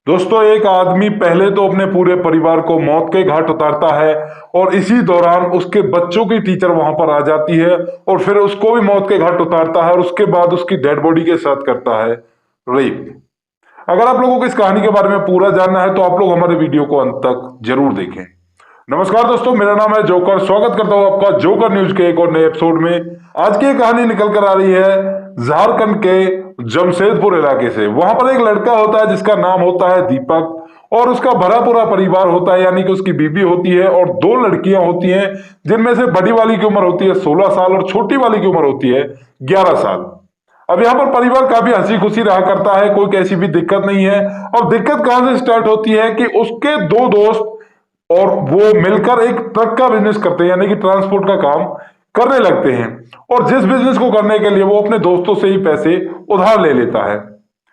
दोस्तों, एक आदमी पहले तो अपने पूरे परिवार को मौत के घाट उतारता है और इसी दौरान उसके बच्चों की टीचर वहां पर आ जाती है और फिर उसको भी मौत के घाट उतारता है और उसके बाद उसकी डेड बॉडी के साथ करता है रेप। अगर आप लोगों को इस कहानी के बारे में पूरा जानना है तो आप लोग हमारे वीडियो को अंत तक जरूर देखें। नमस्कार दोस्तों, मेरा नाम है जोकर। स्वागत करता हूं आपका जोकर न्यूज के एक और नए एपिसोड में। आज की ये कहानी निकल कर आ रही है झारखंड के जमशेदपुर इलाके से। वहां पर एक लड़का होता है जिसका नाम होता है दीपक और उसका भरा पूरा परिवार होता है, यानी कि उसकी बीबी होती है और दो लड़कियां होती हैं, जिनमें से बड़ी वाली की उम्र होती है 16 साल और छोटी वाली की उम्र होती है 11 साल। अब यहाँ पर परिवार काफी हंसी खुशी रहा करता है, कोई कैसी भी दिक्कत नहीं है। और दिक्कत कहां से स्टार्ट होती है कि उसके दो दोस्त और वो मिलकर एक ट्रक का बिजनेस करते हैं, यानी कि ट्रांसपोर्ट का काम करने लगते हैं। और जिस बिजनेस को करने के लिए वो अपने दोस्तों से ही पैसे उधार ले लेता है।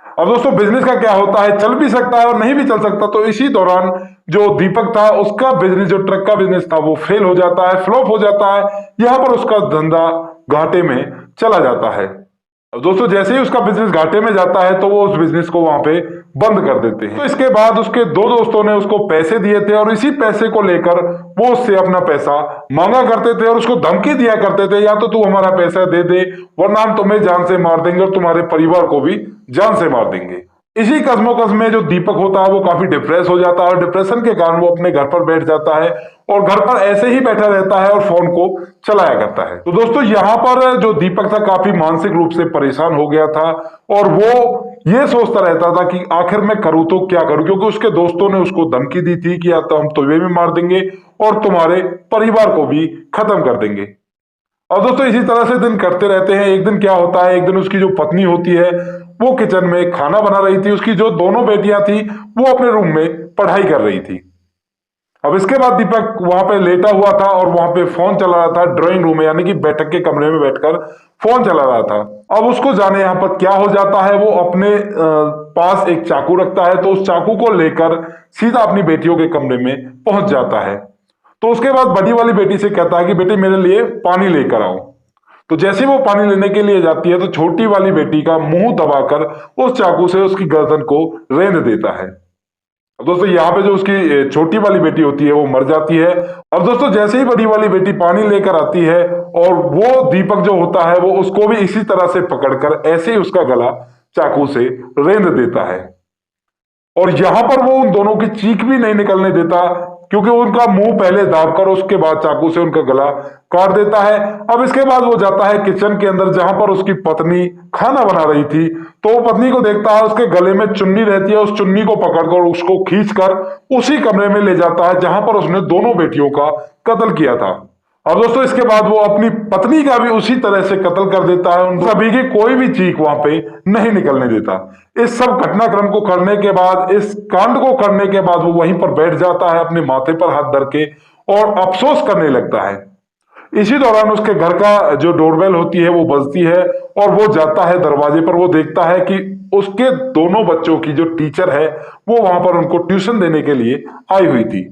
अब दोस्तों, बिजनेस का क्या होता है, चल भी सकता है और नहीं भी चल सकता। तो इसी दौरान जो दीपक था उसका बिजनेस, जो ट्रक का बिजनेस था, वो फेल हो जाता है, फ्लॉप हो जाता है। यहां पर उसका धंधा घाटे में चला जाता है। अब दोस्तों, जैसे ही उसका बिजनेस घाटे में जाता है तो वो उस बिजनेस को वहां पे बंद कर देते हैं। तो इसके बाद उसके दो दोस्तों ने उसको पैसे दिए थे और इसी पैसे को लेकर वो उससे अपना पैसा मांगा करते थे और उसको धमकी दिया करते थे, या तो तू हमारा पैसा दे दे वरना हम तुम्हें जान से मार देंगे और तुम्हारे परिवार को भी जान से मार देंगे। इसी कस्मोकस में जो दीपक होता है वो काफी डिप्रेस हो जाता है और डिप्रेशन के कारण वो अपने घर पर बैठ जाता है और घर पर ऐसे ही बैठा रहता है और फोन को चलाया करता है। तो दोस्तों, यहाँ पर जो दीपक था काफी मानसिक रूप से परेशान हो गया था और वो ये सोचता रहता था कि आखिर मैं करूँ तो क्या करूं, क्योंकि उसके दोस्तों ने उसको धमकी दी थी कि या तो हम तुम्हें भी मार देंगे और तुम्हारे परिवार को भी खत्म कर देंगे। और दोस्तों, इसी तरह से दिन करते रहते हैं। एक दिन क्या होता है, एक दिन उसकी जो पत्नी होती है वो किचन में खाना बना रही थी। उसकी जो दोनों बेटियां थी वो अपने रूम में पढ़ाई कर रही थी। अब इसके बाद दीपक वहां पे लेटा हुआ था और वहां पे फोन चला रहा था, ड्राइंग रूम में, यानी कि बैठक के कमरे में बैठकर फोन चला रहा था। अब उसको जाने यहाँ पर क्या हो जाता है, वो अपने पास एक चाकू रखता है, तो उस चाकू को लेकर सीधा अपनी बेटियों के कमरे में पहुंच जाता है। तो उसके बाद बड़ी वाली बेटी से कहता है कि बेटी मेरे लिए पानी लेकर आओ। तो जैसे ही वो पानी लेने के लिए जाती है तो छोटी वाली बेटी का मुंह दबाकर उस चाकू से उसकी गर्दन को रेंद देता है। अब दोस्तों, यहाँ पे जो उसकी छोटी वाली बेटी होती है वो मर जाती है। अब दोस्तों, जैसे ही बड़ी वाली बेटी पानी लेकर आती है और वो दीपक जो होता है वो उसको भी इसी तरह से पकड़कर ऐसे ही उसका गला चाकू से रेंद देता है। और यहां पर वो उन दोनों की चीख भी नहीं निकलने देता, क्योंकि उनका मुंह पहले दाबकर उसके बाद चाकू से उनका गला काट देता है। अब इसके बाद वो जाता है किचन के अंदर, जहां पर उसकी पत्नी खाना बना रही थी। तो वो पत्नी को देखता है, उसके गले में चुन्नी रहती है, उस चुन्नी को पकड़कर उसको खींचकर उसी कमरे में ले जाता है जहां पर उसने दोनों बेटियों का कत्ल किया था। अब दोस्तों, इसके बाद वो अपनी पत्नी का भी उसी तरह से कत्ल कर देता है। उन सभी की कोई भी चीख वहां पे नहीं निकलने देता। इस सब घटनाक्रम को करने के बाद, इस कांड को करने के बाद वो वहीं पर बैठ जाता है अपने माथे पर हाथ धर के और अफसोस करने लगता है। इसी दौरान उसके घर का जो डोरबेल होती है वो बजती है और वो जाता है दरवाजे पर। वो देखता है कि उसके दोनों बच्चों की जो टीचर है वो वहां पर उनको ट्यूशन देने के लिए आई हुई थी।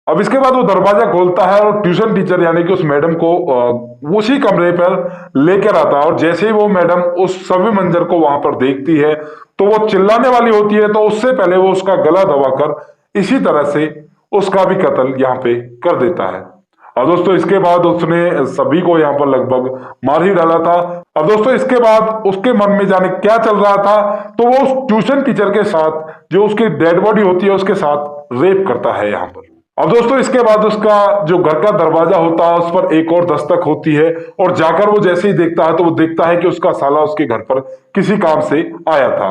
अब इसके बाद वो दरवाजा खोलता है और ट्यूशन टीचर यानी कि उस मैडम को उसी कमरे पर लेकर आता है। और जैसे ही वो मैडम उस सभी मंजर को वहां पर देखती है तो वो चिल्लाने वाली होती है, तो उससे पहले वो उसका गला दबाकर इसी तरह से उसका भी कत्ल यहाँ पे कर देता है। और दोस्तों, इसके बाद उसने सभी को यहाँ पर लगभग मार ही डाला था। अब दोस्तों, इसके बाद उसके मन में जाने क्या चल रहा था, तो वो उस ट्यूशन टीचर के साथ, जो उसकी डेड बॉडी होती है, उसके साथ रेप करता है यहाँ पर। अब दोस्तों, इसके बाद उसका जो घर का दरवाजा होता है उस पर एक और दस्तक होती है और जाकर वो जैसे ही देखता है तो वो देखता है कि उसका साला उसके घर पर किसी काम से आया था।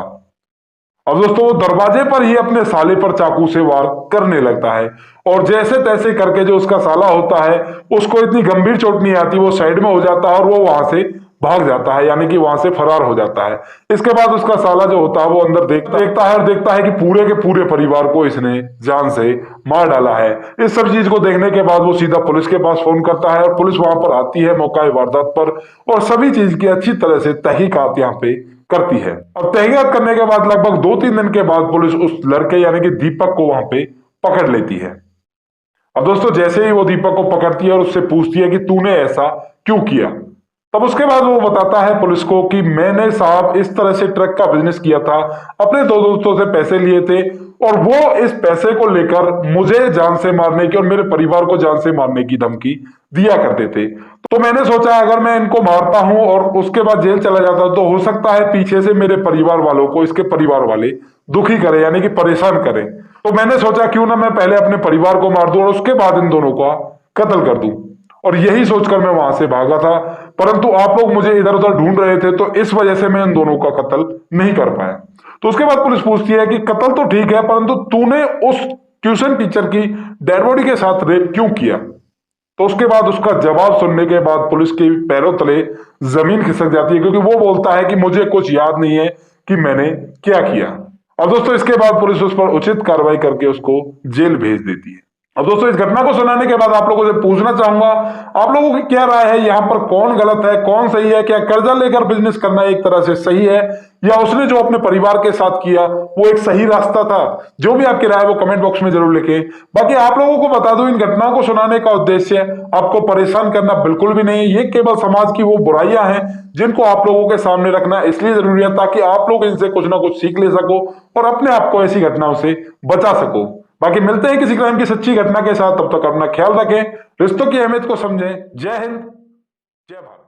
अब दोस्तों, वो दरवाजे पर ही अपने साले पर चाकू से वार करने लगता है और जैसे तैसे करके जो उसका साला होता है उसको इतनी गंभीर चोट नहीं आती, वो साइड में हो जाता है और वो वहां से भाग जाता है, यानी कि वहां से फरार हो जाता है। इसके बाद उसका साला जो होता है वो अंदर देखता है और देखता है कि पूरे के पूरे परिवार को इसने जान से मार डाला है। इस सब चीज को देखने के बाद वो सीधा पुलिस के पास फोन करता है और पुलिस वहां पर आती है मौका वारदात पर और सभी चीज की अच्छी तरह से तहकीकात यहाँ पे करती है। अब तहकीकात करने के बाद लगभग 2-3 दिन के बाद पुलिस उस लड़के यानी कि दीपक को वहां पे पकड़ लेती है। अब दोस्तों, जैसे ही वो दीपक को पकड़ती है और उससे पूछती है कि तूने ऐसा क्यों किया, तब उसके बाद वो बताता है पुलिस को कि मैंने साहब इस तरह से ट्रक का बिजनेस किया था, अपने दो दोस्तों से पैसे लिए थे और वो इस पैसे को लेकर मुझे जान से मारने की और मेरे परिवार को जान से मारने की धमकी दिया करते थे। तो मैंने सोचा अगर मैं इनको मारता हूं और उसके बाद जेल चला जाता तो हो सकता है पीछे से मेरे परिवार वालों को इसके परिवार वाले दुखी करें, यानी कि परेशान करें। तो मैंने सोचा क्यों ना मैं पहले अपने परिवार को मार दूं और उसके बाद इन दोनों का कत्ल कर दूं। और यही सोचकर मैं वहां से भागा था, परंतु आप लोग मुझे इधर उधर ढूंढ रहे थे, तो इस वजह से मैं इन दोनों का कत्ल नहीं कर पाया। तो उसके बाद पुलिस पूछती है कि कत्ल तो ठीक है, परंतु तूने उस ट्यूशन टीचर की डेड बॉडी के साथ रेप क्यों किया? तो उसके बाद उसका जवाब सुनने के बाद पुलिस के पैरों तले जमीन खिसक जाती है, क्योंकि वो बोलता है कि मुझे कुछ याद नहीं है कि मैंने क्या किया। और दोस्तों इसके बाद पुलिस उस पर उचित कार्रवाई करके उसको जेल भेज देती है। अब दोस्तों इस घटना को सुनाने के बाद आप लोगों से पूछना चाहूंगा, आप लोगों की क्या राय है, यहाँ पर कौन गलत है कौन सही है? क्या कर्जा लेकर बिजनेस करना एक तरह से सही है, या उसने जो अपने परिवार के साथ किया वो एक सही रास्ता था? जो भी आपकी राय है वो कमेंट बॉक्स में जरूर लिखें। बाकी आप लोगों को बता दूं, इन घटनाओं को सुनाने का उद्देश्य आपको परेशान करना बिल्कुल भी नहीं। ये केवल समाज की वो बुराइयां हैं जिनको आप लोगों के सामने रखना इसलिए जरूरी है ताकि आप लोग इनसे कुछ ना कुछ सीख ले सको और अपने आप को ऐसी घटनाओं से बचा सको। बाकी मिलते हैं किसी क्राइम की सच्ची घटना के साथ, तब तक अपना ख्याल रखें, रिश्तों की अहमियत को समझें। जय हिंद, जय भारत।